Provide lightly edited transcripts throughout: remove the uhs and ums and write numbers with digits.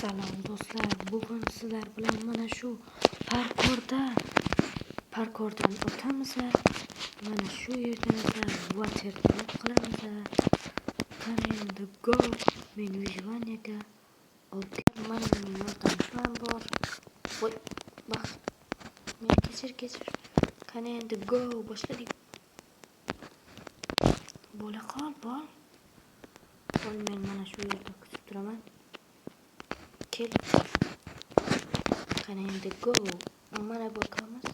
Salom do'stlar, bugun sizlar bilan mana shu parkurdan o'tamiz. Mana shu yerdan water qilamiz. Can go men vyjvaniyada mana mening yordamchim bor. Voy, bak. Men kechir. Can go boshladik. Bo'la qol bol. Men mana shu yerda kutib turaman. Kel. Can go. Mana bakamiz.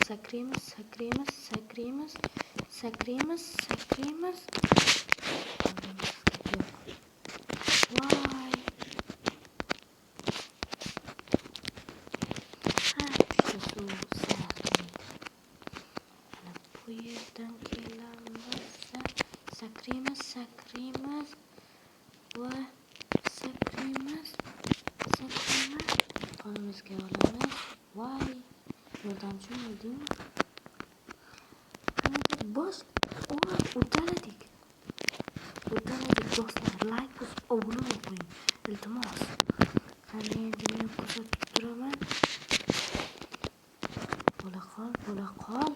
Sakraymiz. Voy. Shu mana bu yerdan kelamiz. Sakraymiz. Va sakraymiz. Qo'limizga olamiz. Voy. Yordamchim bo'ldingmi? Bosh. Uddaladik do'stlar. Like bosib obuna bo'ling. Iltimos. Qani endi men ko'rsatib turaman. Bo'la qol.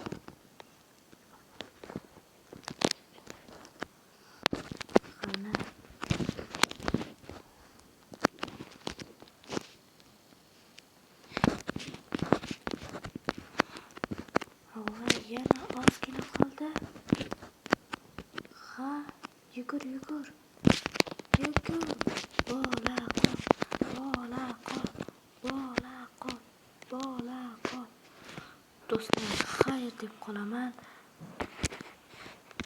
Qani. Voy, yana ozgina qoldi. Ha, yugur. Bo'la qol. Do'stlar, xayr deb qolaman.